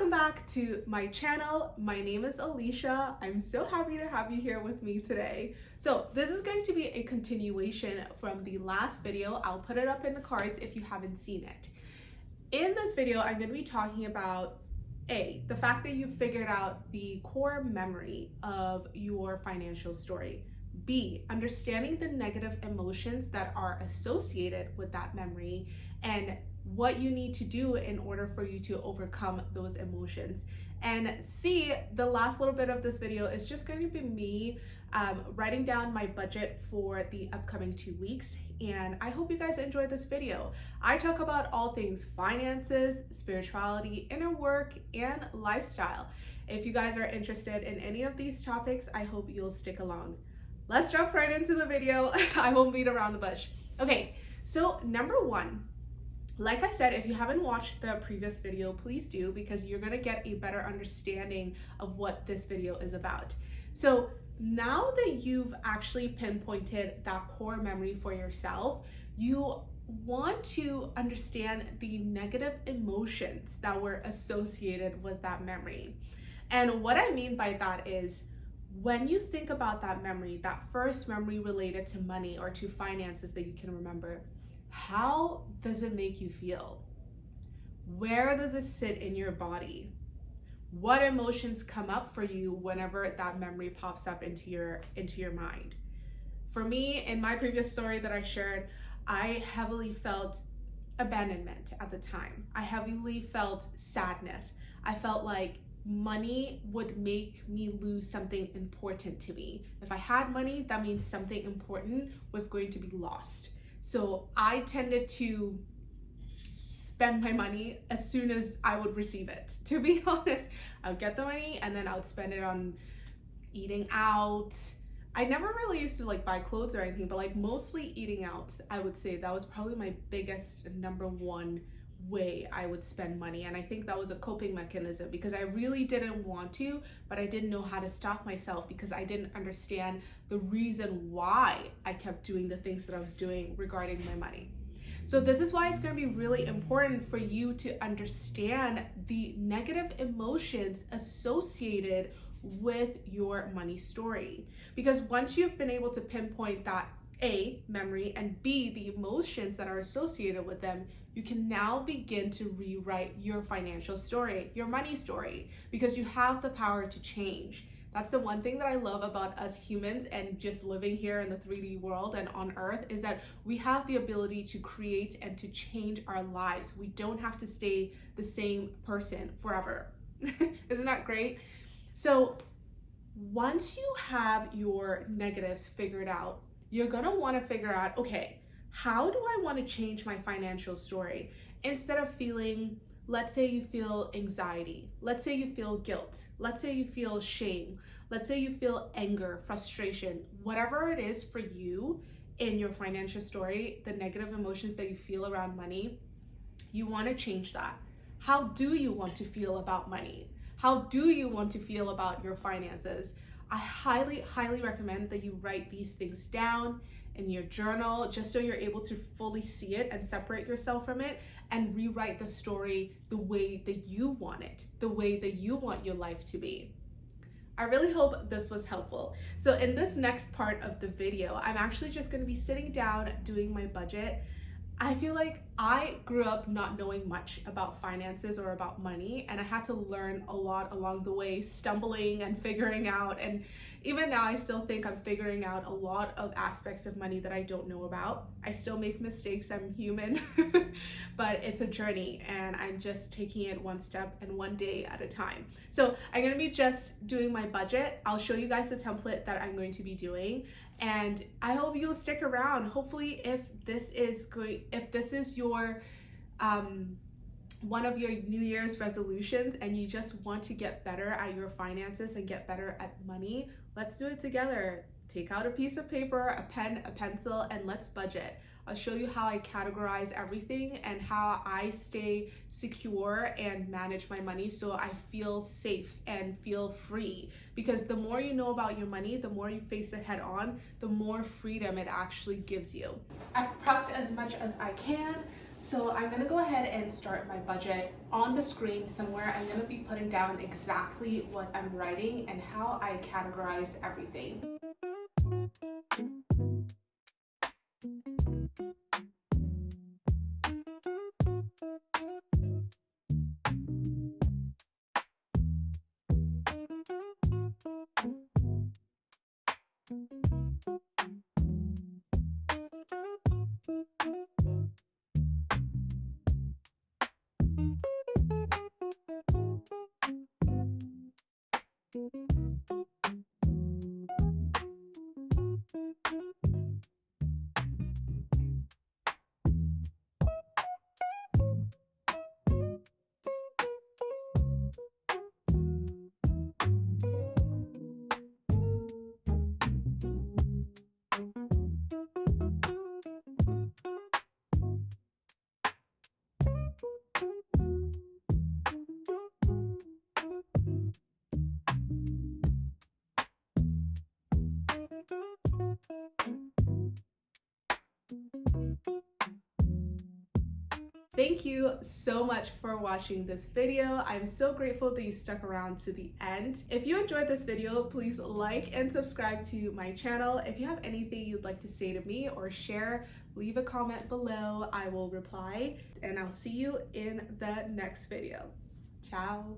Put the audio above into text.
Welcome back to my channel. My name is Alicia. I'm so happy to have you here with me today. So this is going to be a continuation from the last video. I'll put it up in the cards if you haven't seen it. In this video, I'm going to be talking about the fact that you figured out the core memory of your financial story. B, understanding the negative emotions that are associated with that memory and what you need to do in order for you to overcome those emotions. And C, the last little bit of this video is just going to be me writing down my budget for the upcoming 2 weeks. And I hope you guys enjoy this video. I talk about all things finances, spirituality, inner work, and lifestyle. If you guys are interested in any of these topics, I hope you'll stick along. Let's jump right into the video. I won't beat around the bush. Okay, so number one, like I said, if you haven't watched the previous video, please do, because you're gonna get a better understanding of what this video is about. So now that you've actually pinpointed that core memory for yourself, you want to understand the negative emotions that were associated with that memory. And what I mean by that is, when you think about that memory, that first memory related to money or to finances that you can remember, how does it make you feel? Where does it sit in your body? What emotions come up for you whenever that memory pops up into your mind? For me, in my previous story that I shared, I heavily felt abandonment at the time. I heavily felt sadness. I felt like money would make me lose something important to me. If I had money, that means something important was going to be lost. So I tended to spend my money as soon as I would receive it. To be honest, I would get the money and then I would spend it on eating out. I never really used to buy clothes or anything, but mostly eating out. I would say that was probably my biggest number one way I would spend money. And I think that was a coping mechanism because I really didn't want to, but I didn't know how to stop myself because I didn't understand the reason why I kept doing the things that I was doing regarding my money. So this is why it's going to be really important for you to understand the negative emotions associated with your money story. Because once you've been able to pinpoint that A, memory, and B, the emotions that are associated with them, you can now begin to rewrite your financial story, your money story, because you have the power to change. That's the one thing that I love about us humans and just living here in the 3D world and on Earth is that we have the ability to create and to change our lives. We don't have to stay the same person forever. Isn't that great? So once you have your negatives figured out, you're gonna wanna figure out, okay, how do I wanna change my financial story? Instead of feeling, let's say you feel anxiety, let's say you feel guilt, let's say you feel shame, let's say you feel anger, frustration, whatever it is for you in your financial story, the negative emotions that you feel around money, you wanna change that. How do you want to feel about money? How do you want to feel about your finances? I highly, highly recommend that you write these things down in your journal just so you're able to fully see it and separate yourself from it and rewrite the story the way that you want it, the way that you want your life to be. I really hope this was helpful. So in this next part of the video, I'm actually just going to be sitting down doing my budget. I feel like I grew up not knowing much about finances or about money, and I had to learn a lot along the way, stumbling and figuring out. And even now, I still think I'm figuring out a lot of aspects of money that I don't know about. I still make mistakes, I'm human, but it's a journey and I'm just taking it one step and one day at a time. So I'm gonna be just doing my budget. I'll show you guys the template that I'm going to be doing. And I hope you'll stick around. Hopefully, if this is your one of your New Year's resolutions and you just want to get better at your finances and get better at money, let's do it together. Take out a piece of paper, a pen, a pencil, and let's budget. I'll show you how I categorize everything and how I stay secure and manage my money so I feel safe and feel free. Because the more you know about your money, the more you face it head on, the more freedom it actually gives you. I've prepped as much as I can. So I'm gonna go ahead and start my budget on the screen somewhere. I'm gonna be putting down exactly what I'm writing and how I categorize everything. Thank you so much for watching this video. I'm so grateful that you stuck around to the end. If you enjoyed this video, please like and subscribe to my channel. If you have anything you'd like to say to me or share, leave a comment below. I will reply, and I'll see you in the next video. Ciao.